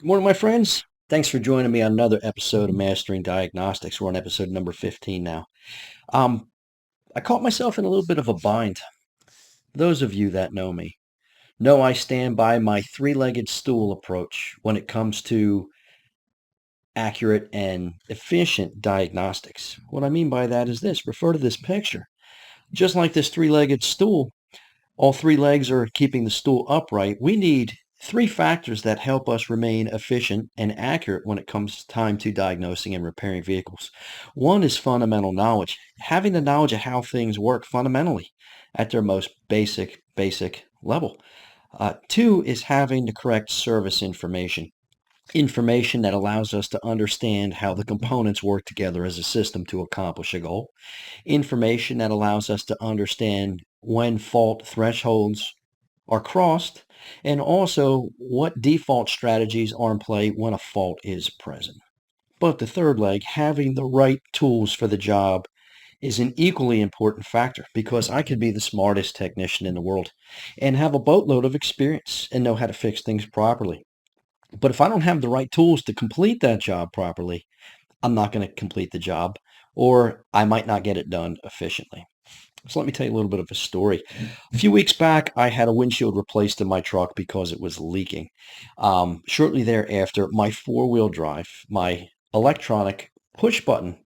Good morning, my friends. Thanks for joining me on another episode of Mastering Diagnostics. We're on episode number 15 now. Um, I caught myself in a little bit of a bind. Those of you that know me know I stand by my three-legged stool approach when it comes to accurate and efficient diagnostics. What I mean by that is this. Refer to this picture. Just like this three-legged stool, all three legs are keeping the stool upright. We need three factors that help us remain efficient and accurate when it comes time to diagnosing and repairing vehicles. One is fundamental knowledge, having the knowledge of how things work fundamentally at their most basic level. Two is having the correct service information that allows us to understand how the components work together as a system to accomplish a goal, information that allows us to understand when fault thresholds are crossed, and also what default strategies are in play when a fault is present. But the third leg, having the right tools for the job, is an equally important factor because I could be the smartest technician in the world and have a boatload of experience and know how to fix things properly. But if I don't have the right tools to complete that job properly, I'm not going to complete the job, or I might not get it done efficiently. So let me tell you a little bit of a story. A few weeks back, I had a windshield replaced in my truck because it was leaking. Shortly thereafter, my four-wheel drive, my electronic push-button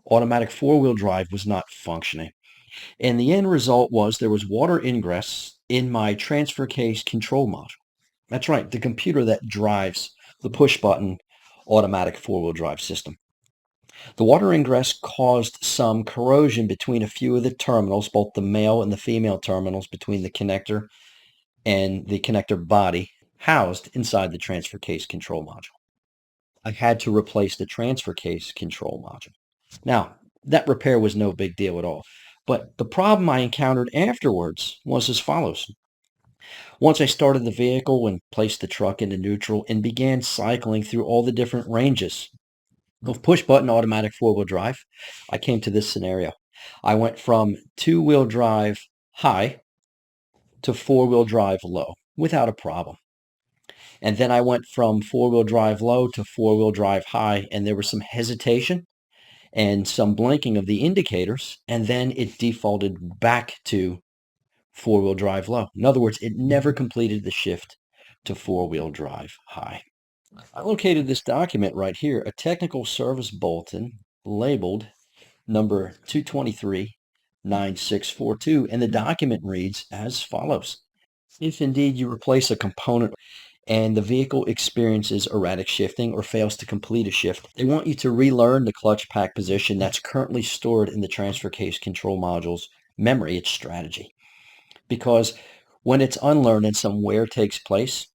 automatic four-wheel drive was not functioning. And the end result was there was water ingress in my transfer case control module. That's right, the computer that drives the push-button automatic four-wheel drive system. The water ingress caused some corrosion between a few of the terminals, both the male and the female terminals between the connector and the connector body housed inside the transfer case control module. I had to replace the transfer case control module. Now, that repair was no big deal at all, but the problem I encountered afterwards was as follows. Once I started the vehicle and placed the truck into neutral and began cycling through all the different ranges of push-button automatic four-wheel drive, I came to this scenario. I went from two-wheel drive high to four-wheel drive low without a problem. And then I went from four-wheel drive low to four-wheel drive high, and there was some hesitation and some blinking of the indicators, and then it defaulted back to four-wheel drive low. In other words, it never completed the shift to four-wheel drive high. I located this document right here, a technical service bulletin labeled number 2239642, and the document reads as follows. If indeed you replace a component and the vehicle experiences erratic shifting or fails to complete a shift, they want you to relearn the clutch pack position that's currently stored in the transfer case control module's memory, its strategy. Because when it's unlearned and some wear takes place,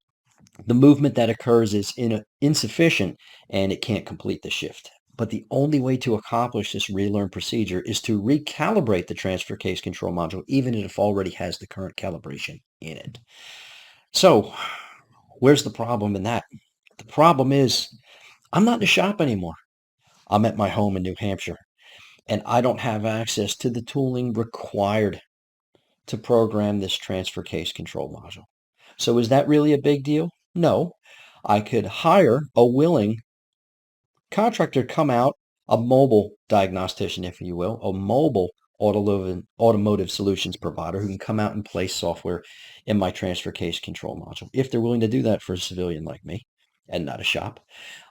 the movement that occurs is insufficient and it can't complete the shift. But the only way to accomplish this relearn procedure is to recalibrate the transfer case control module, even if it already has the current calibration in it. So where's the problem in that? The problem is I'm not in the shop anymore. I'm at my home in New Hampshire, and I don't have access to the tooling required to program this transfer case control module. So is that really a big deal? No. I could hire a willing contractor to come out, a mobile diagnostician, if you will, a mobile automotive solutions provider who can come out and place software in my transfer case control module. If they're willing to do that for a civilian like me and not a shop,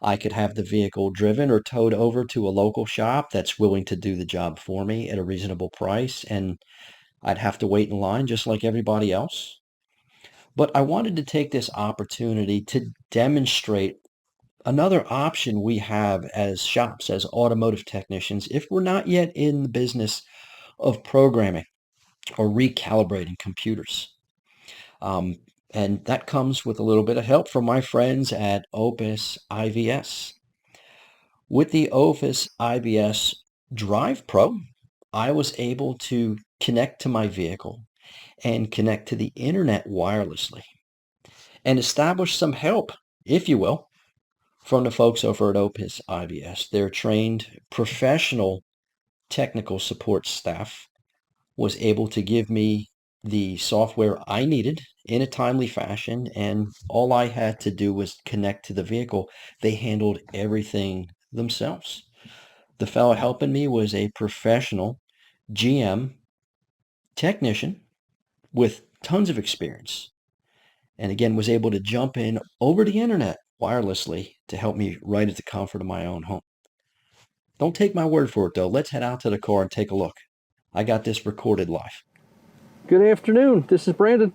I could have the vehicle driven or towed over to a local shop that's willing to do the job for me at a reasonable price, and I'd have to wait in line just like everybody else. But I wanted to take this opportunity to demonstrate another option we have as shops, as automotive technicians, if we're not yet in the business of programming or recalibrating computers. And that comes with a little bit of help from my friends at OPUS IVS. With the OPUS IVS DrivePro, I was able to connect to my vehicle and connect to the internet wirelessly and establish some help, if you will, from the folks over at OPUS IVS. Their trained professional technical support staff was able to give me the software I needed in a timely fashion, and all I had to do was connect to the vehicle. They handled everything themselves. The fellow helping me was a professional GM technician with tons of experience, and again was able to jump in over the internet wirelessly to help me right at the comfort of my own home. Don't take my word for it, though. Let's head out to the car and take a look. I got this recorded live. Good afternoon. This is Brandon.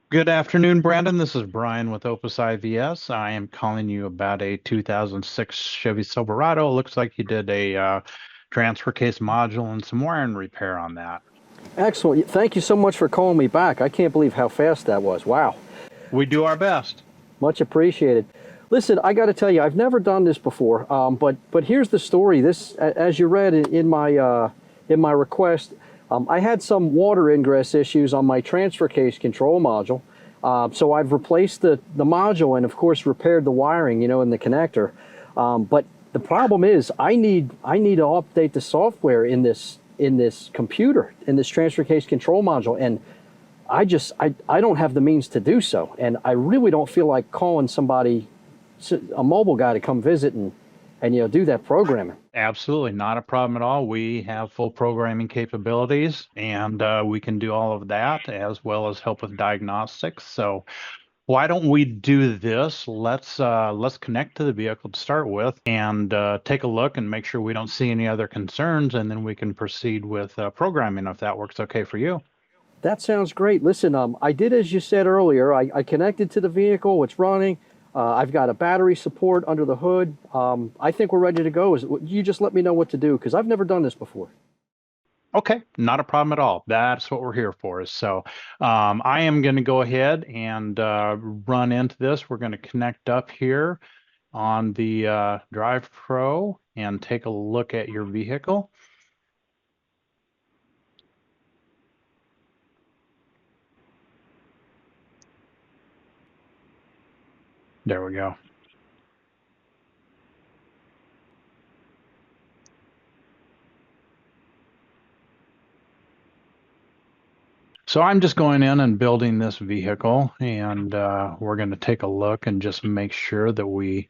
Good afternoon, Brandon. This is Brian with OPUS IVS. I am calling you about a 2006 Chevy Silverado. It looks like you did a transfer case module and some wiring repair on that. Excellent. Thank you so much for calling me back. I can't believe how fast that was. Wow. We do our best. Much appreciated. Listen, I got to tell you, I've never done this before, but here's the story. This, as you read in my request, I had some water ingress issues on my transfer case control module. So I've replaced the module and, of course, repaired the wiring, in the connector. But the problem is I need to update the software in this computer, in this transfer case control module. And I don't have the means to do so. And I really don't feel like calling somebody, a mobile guy, to come visit and do that programming. Absolutely not a problem at all. We have full programming capabilities, and we can do all of that as well as help with diagnostics. So why don't we do this? Let's connect to the vehicle to start with and take a look and make sure we don't see any other concerns, and then we can proceed with programming if that works okay for you. That sounds great. Listen, I did as you said earlier. I connected to the vehicle. It's running. I've got a battery support under the hood. I think we're ready to go. You just let me know what to do, because I've never done this before. Okay, not a problem at all. That's what we're here for. So I am going to go ahead and run into this. We're going to connect up here on the DrivePro and take a look at your vehicle. There we go. So I'm just going in and building this vehicle, and we're going to take a look and just make sure that we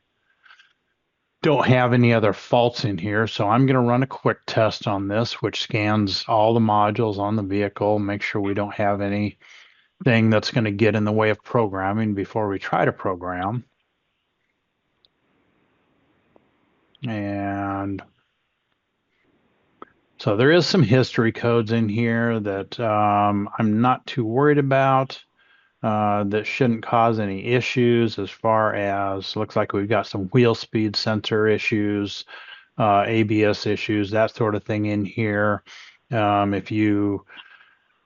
don't have any other faults in here. So I'm going to run a quick test on this, which scans all the modules on the vehicle, make sure we don't have anything that's going to get in the way of programming before we try to program. And so there is some history codes in here that I'm not too worried about. That shouldn't cause any issues as far as looks like we've got some wheel speed sensor issues, ABS issues, that sort of thing in here.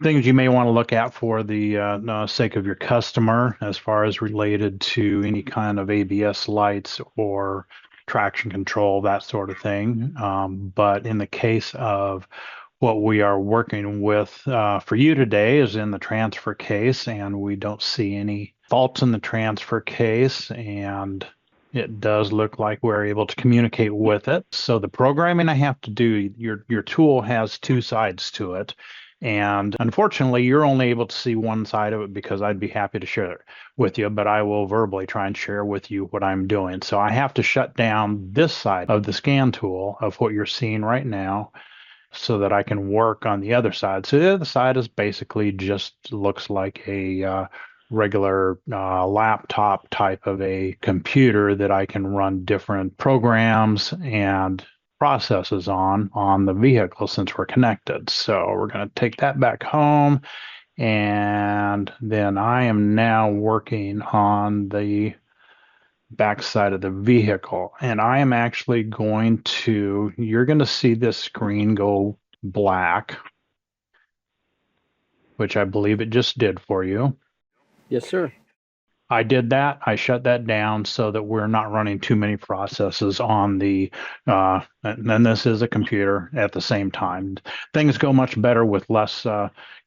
Things you may want to look at for the sake of your customer as far as related to any kind of ABS lights or traction control, that sort of thing. But in the case of what we are working with for you today is in the transfer case, and we don't see any faults in the transfer case, and it does look like we're able to communicate with it. So the programming I have to do, your tool has two sides to it. And unfortunately, you're only able to see one side of it because I'd be happy to share it with you, but I will verbally try and share with you what I'm doing. So I have to shut down this side of the scan tool of what you're seeing right now so that I can work on the other side. So the other side is basically just looks like a regular laptop type of a computer that I can run different programs and processes on the vehicle since we're connected. So we're going to take that back home, and then I am now working on the backside of the vehicle, and I am actually you're going to see this screen go black, which I believe it just did for you. Yes, sir. I did that. I shut that down so that we're not running too many processes on the, and then this is a computer at the same time. Things go much better with less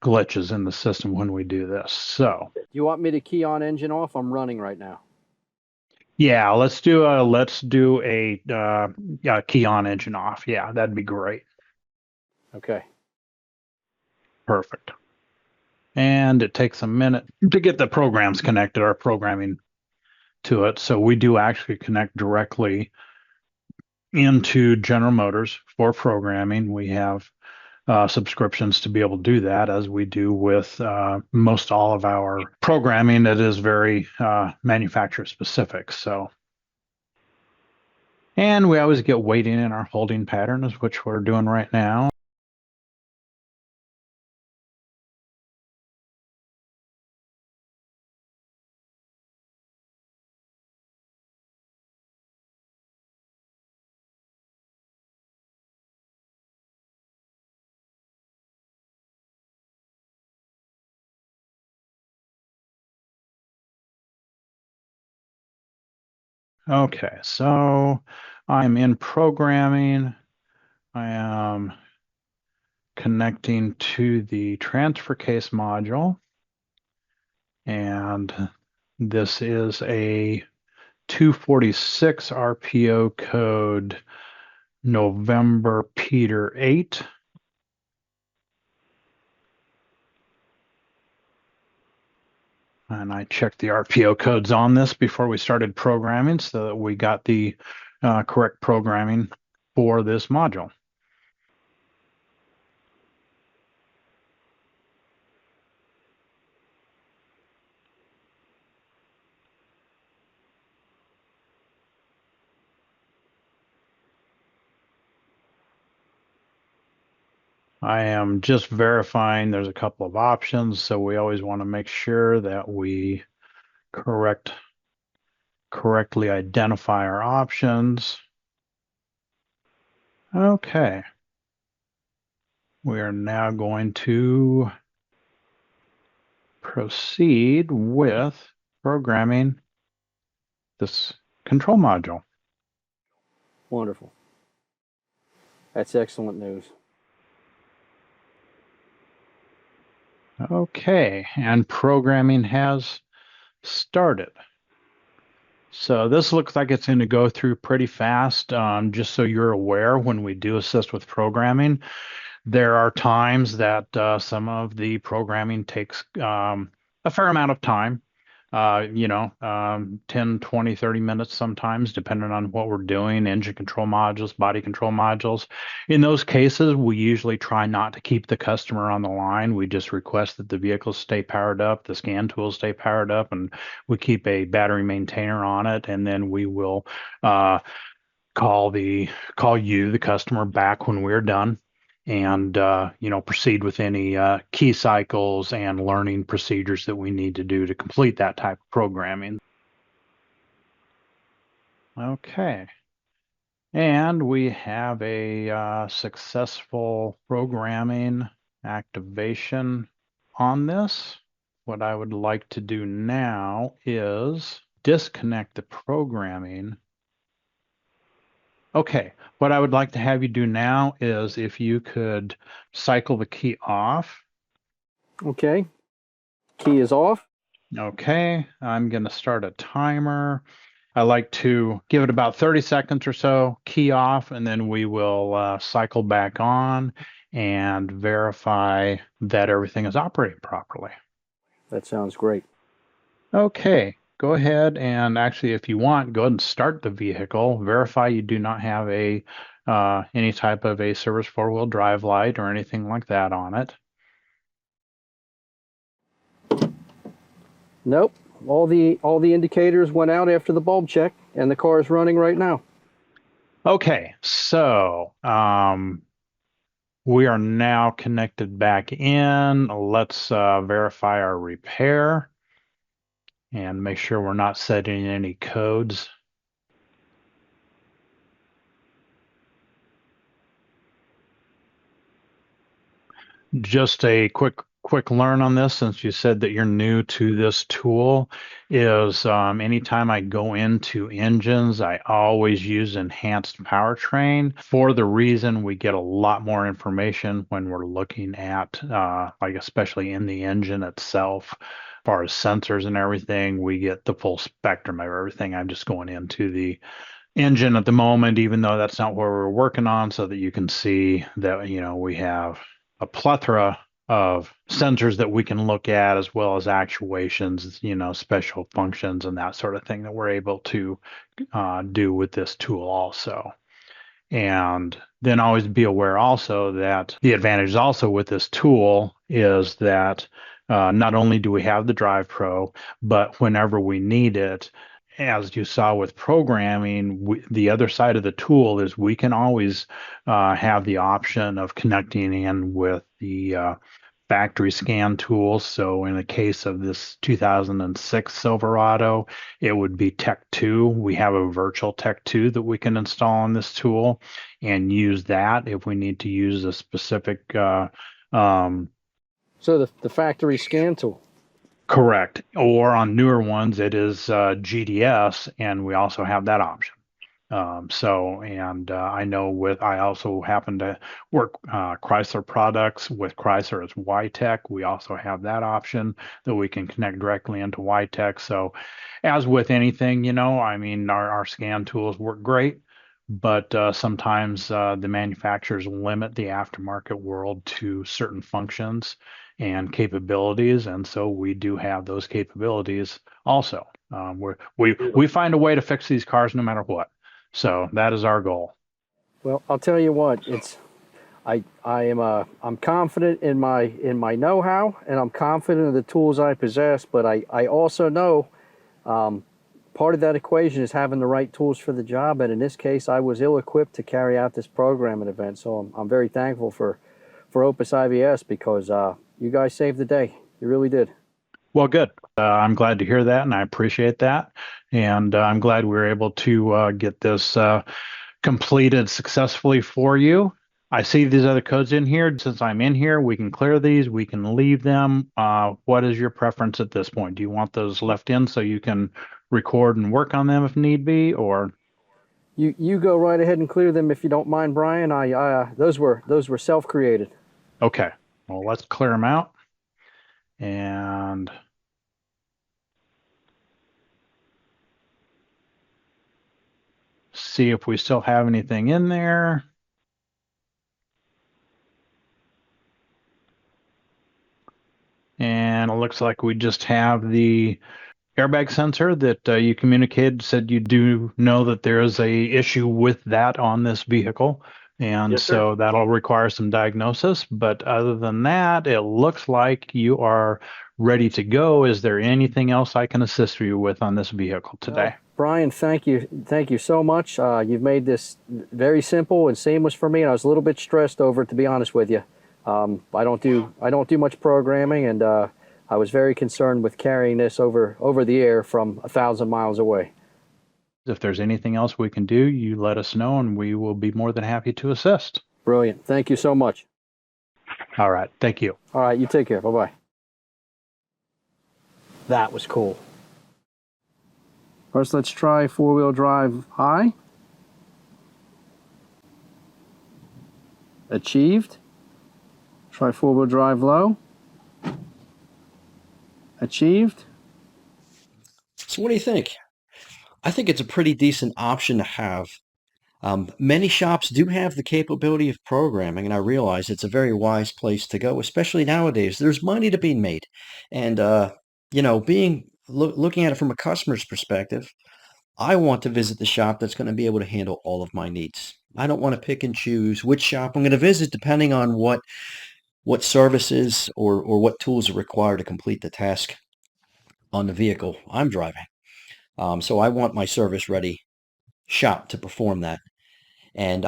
glitches in the system when we do this. So, You want me to key on engine off? I'm running right now. yeah, let's do a key on engine off. Yeah, that'd be great. Okay. Perfect. And it takes a minute to get the programs connected, our programming to it. So we do actually connect directly into General Motors for programming. We have subscriptions to be able to do that, as we do with most all of our programming that is very manufacturer specific. So, and we always get waiting in our holding patterns, which we're doing right now. Okay, so I'm in programming. I am connecting to the transfer case module, and this is a 246 RPO code, November Peter 8. And I checked the RPO codes on this before we started programming so that we got the correct programming for this module. I am just verifying there's a couple of options, so we always want to make sure that we correctly identify our options. Okay. We are now going to proceed with programming this control module. Wonderful. That's excellent news. Okay, and programming has started. So this looks like it's going to go through pretty fast. Just so you're aware, when we do assist with programming, there are times that some of the programming takes a fair amount of time, 10, 20, 30 minutes sometimes, depending on what we're doing, engine control modules, body control modules. In those cases, we usually try not to keep the customer on the line. We just request that the vehicles stay powered up, the scan tools stay powered up, and we keep a battery maintainer on it, and then we will call you, the customer, back when we're done, and proceed with any key cycles and learning procedures that we need to do to complete that type of programming. Okay, and we have a successful programming activation on this. What I would like to do now is disconnect the programming. Okay, what I would like to have you do now is if you could cycle the key off. Okay. Key is off. Okay, I'm going to start a timer. I like to give it about 30 seconds or so, key off, and then we will cycle back on and verify that everything is operating properly. That sounds great. Okay, go ahead and actually, if you want, go ahead and start the vehicle. Verify you do not have any type of a service four-wheel drive light or anything like that on it. Nope. All the indicators went out after the bulb check, and the car is running right now. Okay, so we are now connected back in. Let's verify our repair and make sure we're not setting any codes. Just a quick learn on this, since you said that you're new to this tool, is anytime I go into engines, I always use enhanced powertrain, for the reason we get a lot more information when we're looking at like especially in the engine itself. As far as sensors and everything, we get the full spectrum of everything. I'm just going into the engine at the moment, even though that's not what we're working on, so that you can see that we have a plethora of sensors that we can look at, as well as actuations, special functions and that sort of thing that we're able to do with this tool also. And then always be aware also that the advantage also with this tool is that not only do we have the DrivePro, but whenever we need it, as you saw with programming, the other side of the tool is we can always have the option of connecting in with the factory scan tools. So in the case of this 2006 Silverado, it would be Tech 2. We have a virtual Tech 2 that we can install on this tool and use that if we need to use a specific. So the factory scan tool. Correct. Or on newer ones, it is GDS, and we also have that option. I know I also happen to work Chrysler products with Chrysler as YTech. We also have that option that we can connect directly into YTech. So as with anything, our scan tools work great, but sometimes the manufacturers limit the aftermarket world to certain functions and capabilities. And so we do have those capabilities also. We find a way to fix these cars no matter what. So that is our goal. Well, I'll tell you what, I'm confident in my know-how, and I'm confident in the tools I possess, but I also know part of that equation is having the right tools for the job, and in this case I was ill-equipped to carry out this programming event. So I'm very thankful for OPUS IVS, because you guys saved the day. You really did. Well, good. I'm glad to hear that, and I appreciate that. And I'm glad we were able to get this completed successfully for you. I see these other codes in here. Since I'm in here, we can clear these. We can leave them. What is your preference at this point? Do you want those left in so you can record and work on them if need be, or? You go right ahead and clear them if you don't mind, Brian. Those were self-created. Okay. Well, let's clear them out. And see if we still have anything in there. And it looks like we just have the airbag sensor that you communicated, said you do know that there is a issue with that on this vehicle. And Yes, so sir. that'll require some diagnosis. But other than that, it looks like you are ready to go. Is there anything else I can assist you with on this vehicle today? Brian, thank you so much. You've made this very simple and seamless for me, and I was a little bit stressed over it, to be honest with you. I don't do much programming, and I was very concerned with carrying this over the air from 1,000 miles away. If there's anything else we can do, you let us know, and we will be more than happy to assist. Brilliant. Thank you so much. All right. Thank you. All right. You take care. Bye-bye. That was cool. First, let's try four-wheel drive high. Achieved. Try four-wheel drive low. Achieved. So what do you think? I think it's a pretty decent option to have. Many shops do have the capability of programming, and I realize it's a very wise place to go, especially nowadays. There's money to be made. And, looking at it from a customer's perspective, I want to visit the shop that's going to be able to handle all of my needs. I don't want to pick and choose which shop I'm going to visit depending on what services or what tools are required to complete the task on the vehicle I'm driving. So I want my service-ready shop to perform that. And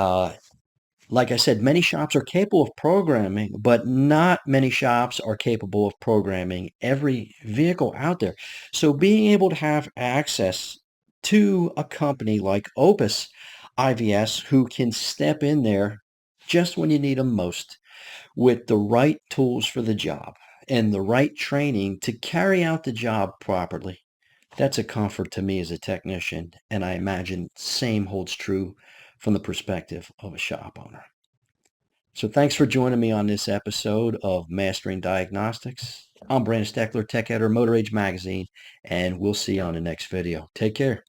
like I said, many shops are capable of programming, but not many shops are capable of programming every vehicle out there. So being able to have access to a company like OPUS IVS, who can step in there just when you need them most, with the right tools for the job and the right training to carry out the job properly, that's a comfort to me as a technician, and I imagine same holds true from the perspective of a shop owner. So thanks for joining me on this episode of Mastering Diagnostics. I'm Brandon Steckler, tech editor, Motor Age Magazine, and we'll see you on the next video. Take care.